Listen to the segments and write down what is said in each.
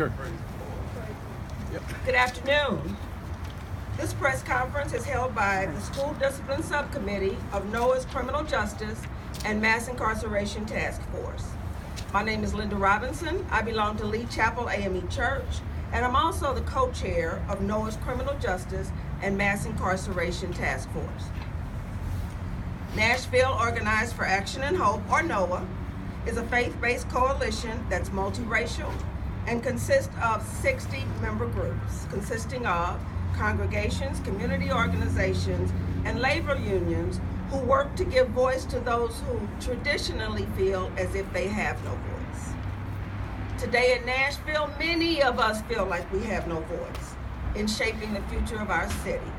Sure. Yep. Good afternoon. This press conference is held by the School Discipline Subcommittee of NOAA's Criminal Justice and Mass Incarceration Task Force. My name is Linda Robinson. I belong to Lee Chapel AME Church, and I'm also the co-chair of NOAA's Criminal Justice and Mass Incarceration Task Force. Nashville Organized for Action and Hope, or NOAA, is a faith-based coalition that's multiracial and consists of 60 member groups, consisting of congregations, community organizations, and labor unions who work to give voice to those who traditionally feel as if they have no voice. Today in Nashville, many of us feel like we have no voice in shaping the future of our city.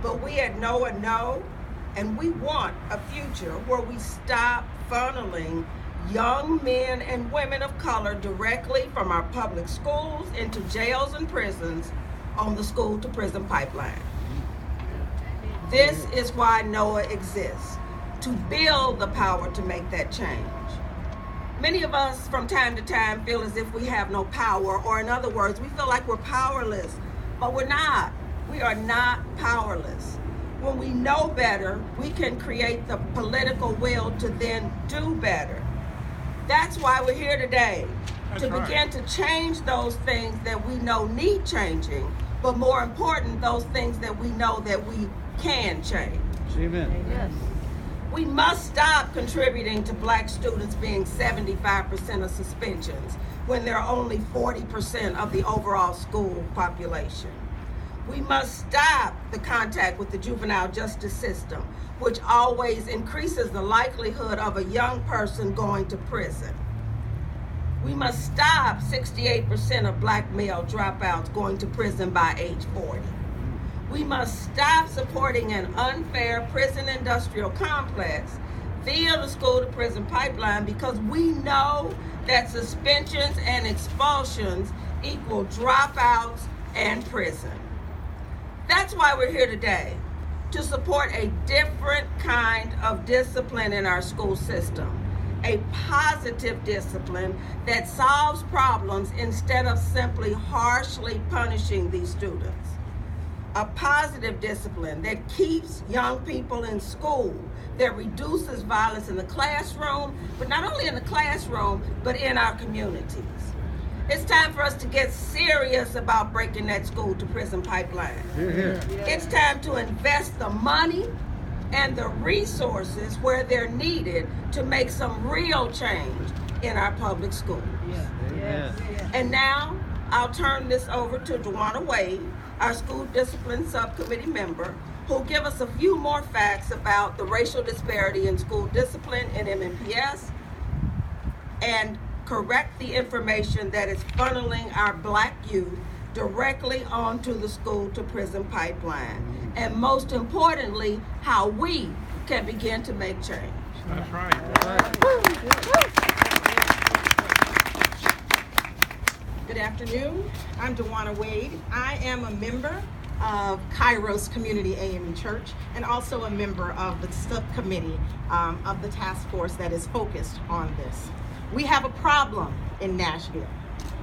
But we at NOAA know, and we want a future where we stop funneling young men and women of color directly from our public schools into jails and prisons on the school-to-prison pipeline. This is why NOAA exists, to build the power to make that change. Many of us from time to time feel as if we have no power, or in other words, we feel like we're powerless, but we're not. We are not powerless. When we know better, we can create the political will to then do better. That's why we're here today, to begin to change those things that we know need changing, but more important, those things that we know that we can change. Amen. Yes. We must stop contributing to black students being 75% of suspensions when they're only 40% of the overall school population. We must stop the contact with the juvenile justice system, which always increases the likelihood of a young person going to prison. We must stop 68% of black male dropouts going to prison by age 40. We must stop supporting an unfair prison industrial complex via the school-to-prison pipeline, because we know that suspensions and expulsions equal dropouts and prison. That's why we're here today, to support a different kind of discipline in our school system, a positive discipline that solves problems instead of simply harshly punishing these students. A positive discipline that keeps young people in school, that reduces violence in the classroom, but not only in the classroom, but in our communities. It's time for us to get serious about breaking that school-to-prison pipeline. It's time to invest the money and the resources where they're needed to make some real change in our public schools. And now, I'll turn this over to Towanna Wade, our School Discipline Subcommittee member, who'll give us a few more facts about the racial disparity in school discipline in MNPS and correct the information that is funneling our black youth directly onto the school-to-prison pipeline. And most importantly, how we can begin to make change. That's right. Good afternoon. I'm Towanna Wade. I am a member of Kairos Community AME Church and also a member of the subcommittee of the task force that is focused on this. We have a problem in Nashville.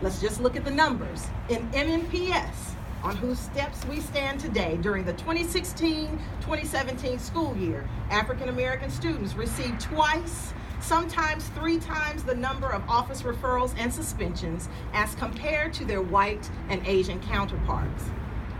Let's just look at the numbers. In MNPS, on whose steps we stand today, during the 2016-2017 school year, African American students received twice, sometimes 3 times the number of office referrals and suspensions as compared to their white and Asian counterparts.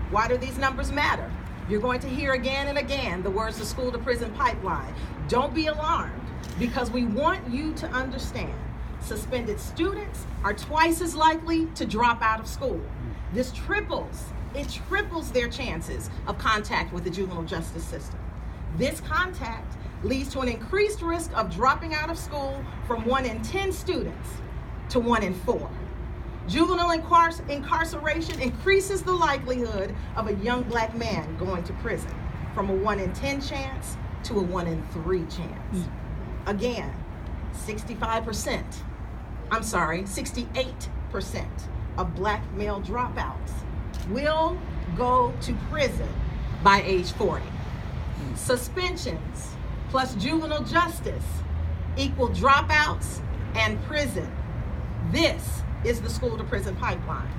Why do these numbers matter? You're going to hear again and again the words the school-to-prison pipeline. Don't be alarmed, because we want you to understand suspended students are twice as likely to drop out of school. This triples their chances of contact with the juvenile justice system. This contact leads to an increased risk of dropping out of school from 1 in 10 students to 1 in 4. Juvenile incarceration increases the likelihood of a young black man going to prison from a 1 in 10 chance to a 1 in 3 chance. Again, 68% of black male dropouts will go to prison by age 40. Suspensions plus juvenile justice equal dropouts and prison. This is the school-to-prison pipeline.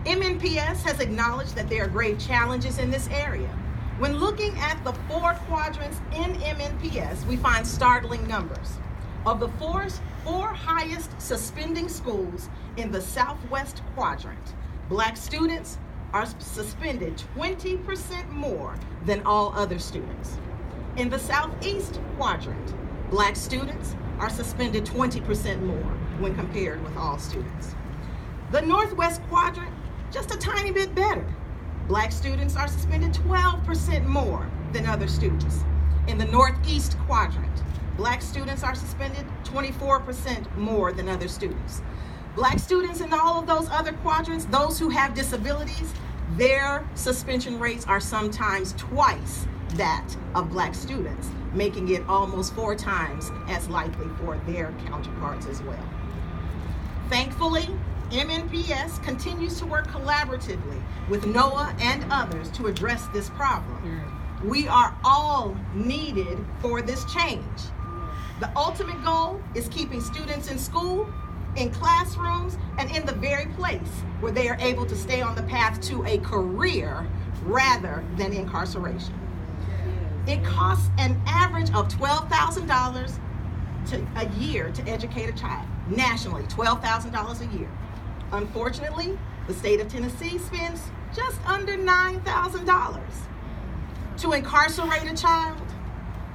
MNPS has acknowledged that there are great challenges in this area. When looking at the 4 quadrants in MNPS, we find startling numbers. Of the four highest suspending schools in the Southwest quadrant, Black students are suspended 20% more than all other students. In the Southeast quadrant, Black students are suspended 20% more when compared with all students. The Northwest quadrant, just a tiny bit better. Black students are suspended 12% more than other students. In the Northeast quadrant, Black students are suspended 24% more than other students. Black students in all of those other quadrants, those who have disabilities, their suspension rates are sometimes twice that of Black students, making it almost 4 times as likely for their counterparts as well. Thankfully, MNPS continues to work collaboratively with NOAA and others to address this problem. We are all needed for this change. The ultimate goal is keeping students in school, in classrooms, and in the very place where they are able to stay on the path to a career rather than incarceration. It costs an average of $12,000 a year to educate a child. Nationally, $12,000 a year. Unfortunately, the state of Tennessee spends just under $9,000. To incarcerate a child,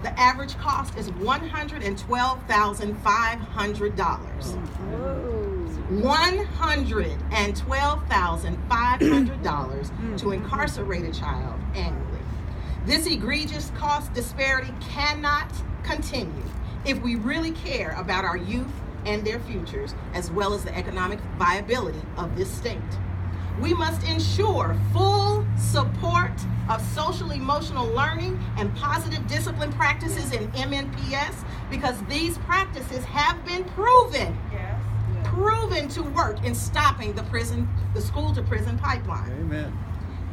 the average cost is $112,500. $112,500 to incarcerate a child annually. This egregious cost disparity cannot continue if we really care about our youth and their futures, as well as the economic viability of this state. We must ensure full support of social emotional learning and positive discipline practices in MNPS, because these practices have been proven to work in stopping the school to prison pipeline. Amen.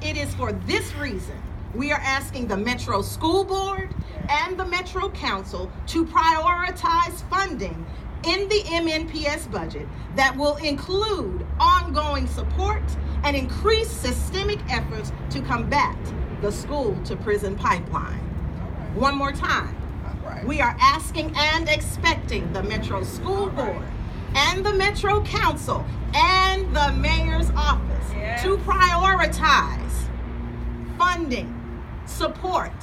It is for this reason we are asking the Metro School Board and the Metro Council to prioritize funding in the MNPS budget that will include ongoing support and increase systemic efforts to combat the school to prison pipeline. One more time. We are asking and expecting the Metro School Board and the Metro Council and the Mayor's Office to prioritize funding, support,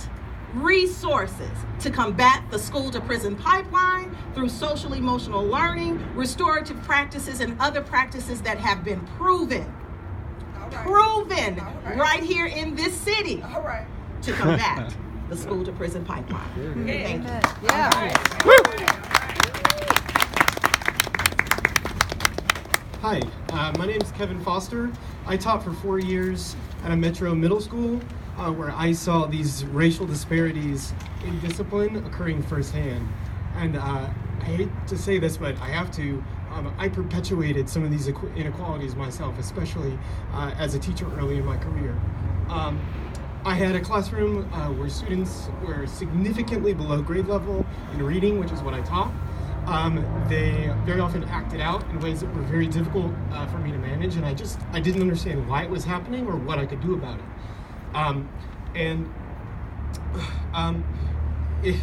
resources to combat the school to prison pipeline through social emotional learning, restorative practices, and other practices that have been proven right here in this city to combat the school to prison pipeline. Thank you. Hi, my name is Kevin Foster. I taught for 4 years at a Metro middle school where I saw these racial disparities in discipline occurring firsthand. And I hate to say this, but I have to. I perpetuated some of these inequalities myself, especially as a teacher early in my career. I had a classroom where students were significantly below grade level in reading, which is what I taught. They very often acted out in ways that were very difficult for me to manage, and I didn't understand why it was happening or what I could do about it. It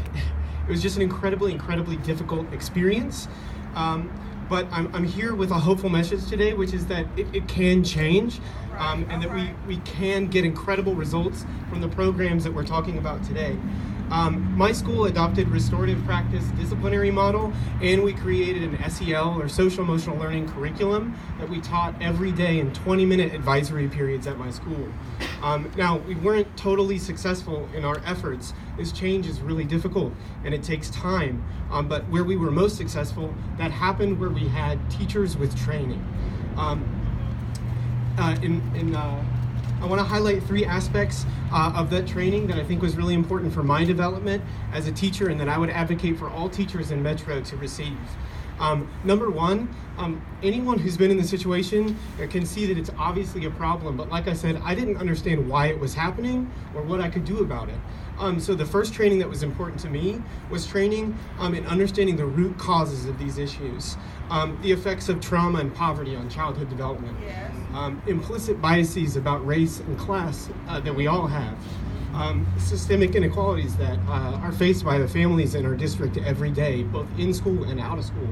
was just an incredibly difficult experience. But I'm here with a hopeful message today, which is that it can change, and that we can get incredible results from the programs that we're talking about today. My school adopted restorative practice disciplinary model, and we created an SEL, or social emotional learning curriculum, that we taught every day in 20-minute advisory periods at my school. Now, we weren't totally successful in our efforts. This change is really difficult and it takes time, but where we were most successful, that happened where we had teachers with training. I want to highlight 3 aspects of that training that I think was really important for my development as a teacher, and that I would advocate for all teachers in Metro to receive. Number one, anyone who's been in the situation can see that it's obviously a problem, but like I said, I didn't understand why it was happening or what I could do about it. So the first training that was important to me was training in understanding the root causes of these issues, the effects of trauma and poverty on childhood development, implicit biases about race and class that we all have, systemic inequalities that are faced by the families in our district every day, both in school and out of school.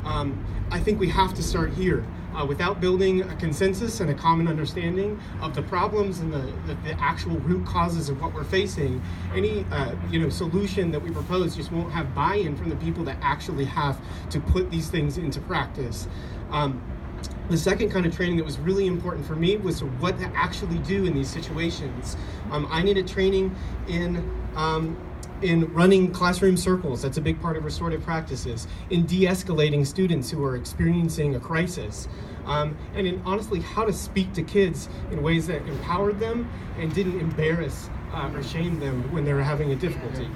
I think we have to start here. Without building a consensus and a common understanding of the problems and the actual root causes of what we're facing, any solution that we propose just won't have buy-in from the people that actually have to put these things into practice. The second kind of training that was really important for me was what to actually do in these situations. I needed training in running classroom circles. That's a big part of restorative practices. In de-escalating students who are experiencing a crisis. And in honestly how to speak to kids in ways that empowered them and didn't embarrass or shame them when they were having a difficulty.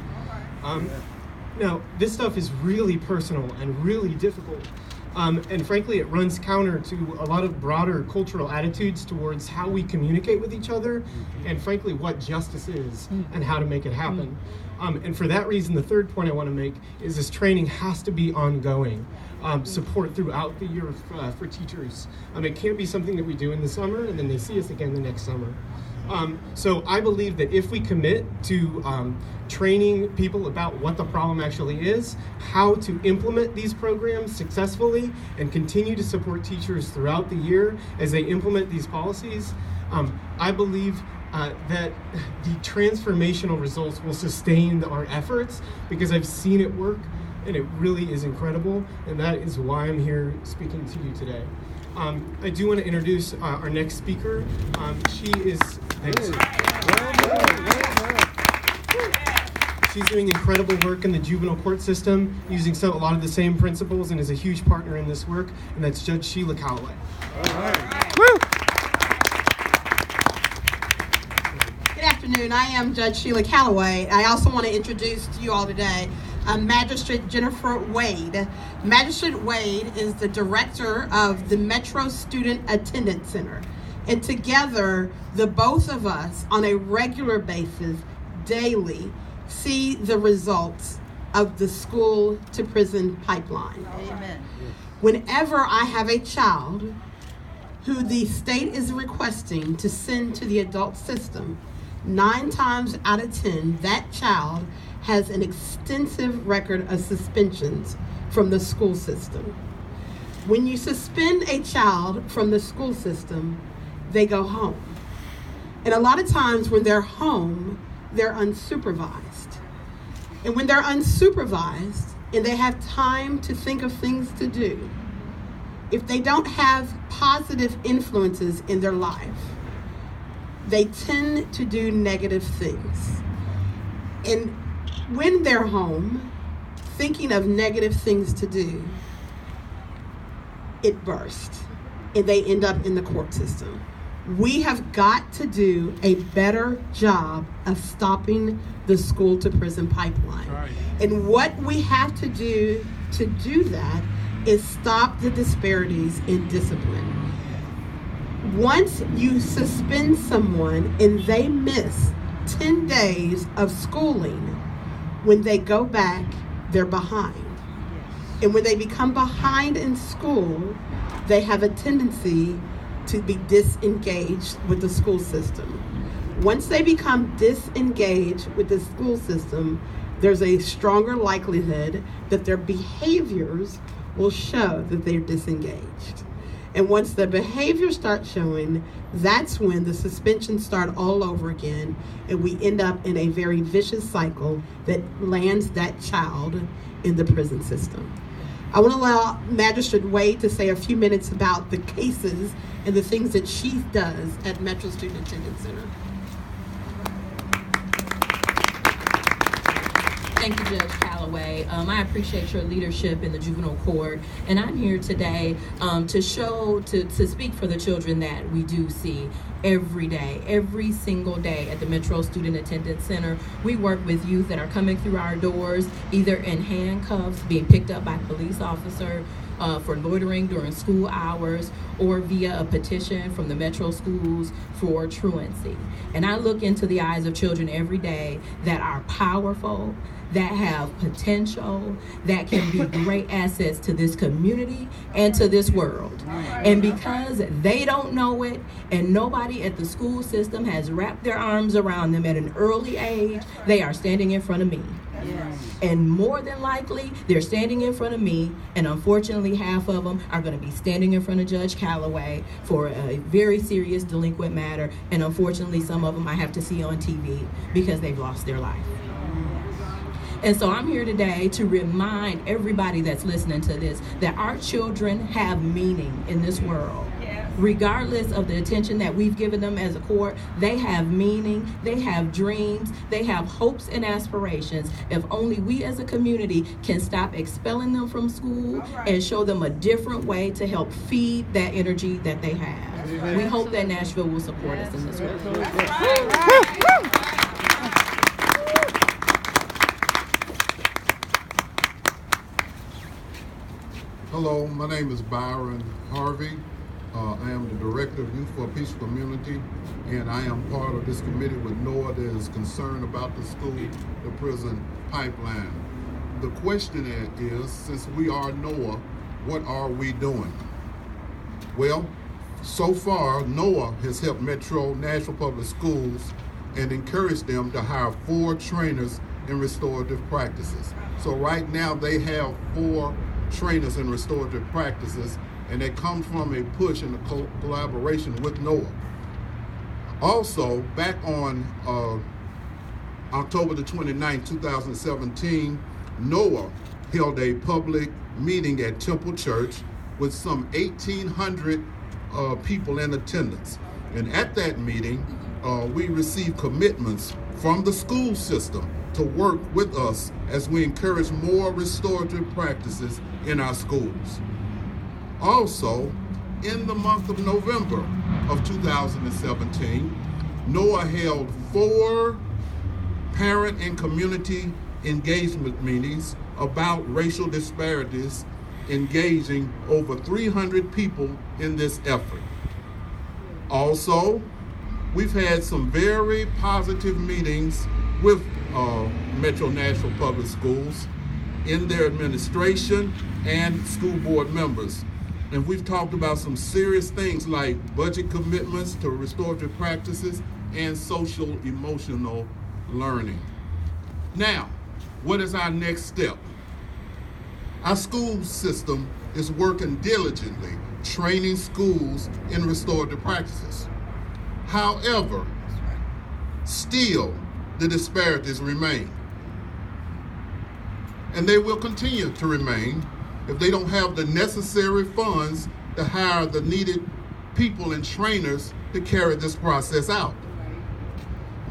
Now, this stuff is really personal and really difficult. And frankly, it runs counter to a lot of broader cultural attitudes towards how we communicate with each other and frankly what justice is and how to make it happen. And for that reason, the third point I want to make is this training has to be ongoing. Support throughout the year for teachers. It can't be something that we do in the summer and then they see us again the next summer. So I believe that if we commit to training people about what the problem actually is, how to implement these programs successfully, and continue to support teachers throughout the year as they implement these policies, I believe that the transformational results will sustain our efforts because I've seen it work and it really is incredible, and that is why I'm here speaking to you today. I do want to introduce our next speaker. She is... She's doing incredible work in the juvenile court system, using a lot of the same principles, and is a huge partner in this work, and that's Judge Shila Callaway. All right. Woo! Good afternoon. I am Judge Shila Callaway. I also want to introduce to you all today Magistrate Jennifer Wade. Magistrate Wade is the director of the Metro Student Attendance Center. And together, the both of us, on a regular basis, daily, see the results of the school to prison pipeline. Amen. Whenever I have a child who the state is requesting to send to the adult system, 9 times out of 10, that child has an extensive record of suspensions from the school system. When you suspend a child from the school system, they go home. And a lot of times when they're home, they're unsupervised. And when they're unsupervised and they have time to think of things to do, if they don't have positive influences in their life, they tend to do negative things. And when they're home, thinking of negative things to do, it bursts and they end up in the court system. We have got to do a better job of stopping the school to prison pipeline. Right. And what we have to do that is stop the disparities in discipline. Once you suspend someone and they miss 10 days of schooling, when they go back, they're behind. And when they become behind in school, they have a tendency to be disengaged with the school system. Once they become disengaged with the school system, there's a stronger likelihood that their behaviors will show that they're disengaged. And once the behavior starts showing, that's when the suspensions start all over again, and we end up in a very vicious cycle that lands that child in the prison system. I want to allow Magistrate Wade to say a few minutes about the cases and the things that she does at Metro Student Attendance Center. Thank you, Judge Callaway. I appreciate your leadership in the juvenile court, and I'm here today to speak for the children that we do see every day, every single day at the Metro Student Attendance Center. We work with youth that are coming through our doors, either in handcuffs, being picked up by a police officer, for loitering during school hours, or via a petition from the Metro schools for truancy. And I look into the eyes of children every day that are powerful, that have potential, that can be great assets to this community and to this world. And because they don't know it, and nobody at the school system has wrapped their arms around them at an early age, they are standing in front of me. And more than likely, they're standing in front of me, and unfortunately half of them are going to be standing in front of Judge Callaway for a very serious delinquent matter, and unfortunately some of them I have to see on TV because they've lost their life. And so I'm here today to remind everybody that's listening to this that our children have meaning in this world. Regardless of the attention that we've given them as a court, they have meaning, they have dreams, they have hopes and aspirations. If only we as a community can stop expelling them from school and show them a different way to help feed that energy that they have. We hope that Nashville will support us in this work. Hello, my name is Byron Harvey. I am the Director of Youth for a Peaceful Community, and I am part of this committee with NOAA that is concerned about the school to prison pipeline. The question is, since we are NOAA, what are we doing? Well, so far, NOAA has helped Metro Nashville Public Schools and encouraged them to hire 4 trainers in restorative practices. So right now they have 4 trainers in restorative practices, and that comes from a push in the collaboration with NOAA. Also, back on October the 29th, 2017, NOAA held a public meeting at Temple Church with some 1,800 people in attendance. And at that meeting, we received commitments from the school system to work with us as we encourage more restorative practices in our schools. Also, in the month of November of 2017, NOAA held 4 parent and community engagement meetings about racial disparities, engaging over 300 people in this effort. Also, we've had some very positive meetings with Metro Nashville Public Schools in their administration and school board members. And we've talked about some serious things like budget commitments to restorative practices and social emotional learning. Now, what is our next step? Our school system is working diligently, training schools in restorative practices. However, still the disparities remain. And they will continue to remain if they don't have the necessary funds to hire the needed people and trainers to carry this process out.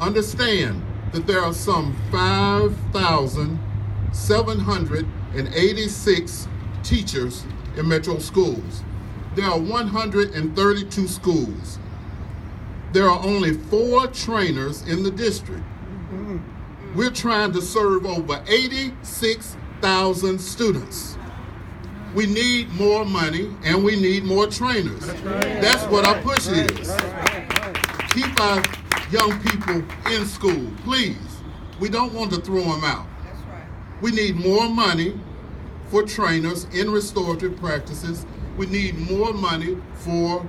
Understand that there are some 5,786 teachers in Metro schools. There are 132 schools. There are only 4 trainers in the district. We're trying to serve over 86,000 students. We need more money and we need more trainers. That's what our push is. Keep our young people in school, please. We don't want to throw them out. We need more money for trainers in restorative practices. We need more money for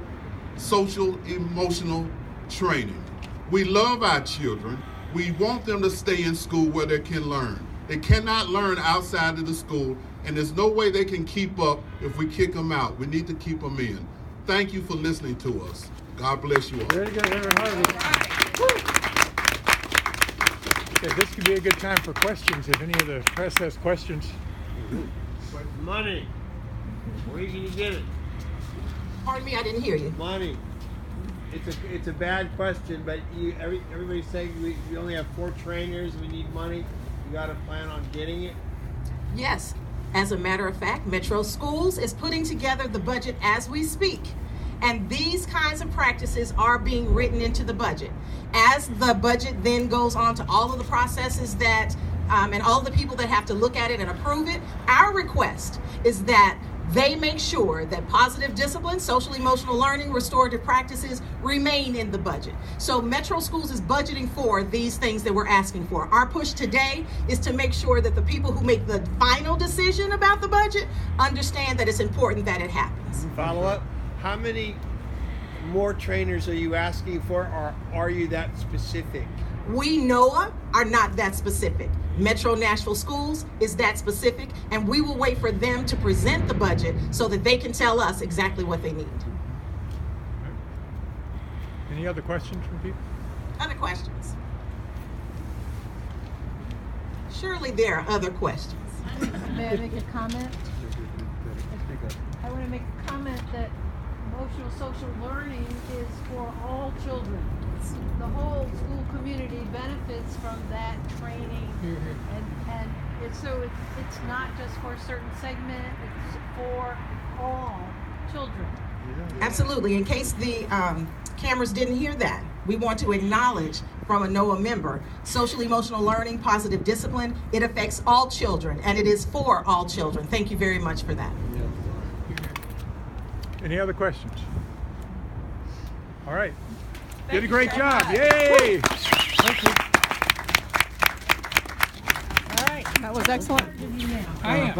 social emotional training. We love our children. We want them to stay in school where they can learn. They cannot learn outside of the school, and there's no way they can keep up if we kick them out. We need to keep them in. Thank you for listening to us. God bless you all. Very good, Reverend Harvey. Okay, this could be a good time for questions if any of the press has questions. But money, where can you get it? Pardon me, I didn't hear you. Money. It's a bad question, but everybody's saying we only have 4 trainers. We need money. You got a plan on getting it? Yes. As a matter of fact, Metro Schools is putting together the budget as we speak. And these kinds of practices are being written into the budget. As the budget then goes on to all of the processes that, and all the people that have to look at it and approve it, our request is that they make sure that positive discipline, social emotional learning, restorative practices remain in the budget. So Metro Schools is budgeting for these things that we're asking for. Our push today is to make sure that the people who make the final decision about the budget understand that it's important that it happens. Follow up. How many more trainers are you asking for, or are you that specific? We, NOAA, are not that specific. Metro Nashville Schools is that specific, and we will wait for them to present the budget so that they can tell us exactly what they need. Any other questions from people? Other questions? Surely there are other questions. May I make a comment? I want to make a comment that emotional social learning is for all children. The whole school community benefits from that training, and it's not just for a certain segment, it's for all children. Absolutely. In case the cameras didn't hear that, we want to acknowledge from a NOAA member, social emotional learning, positive discipline, it affects all children, and it is for all children. Thank you very much for that. Any other questions? All right. Thank Did a you great so job. much. Yay! Thank you. All right, that was excellent. I am.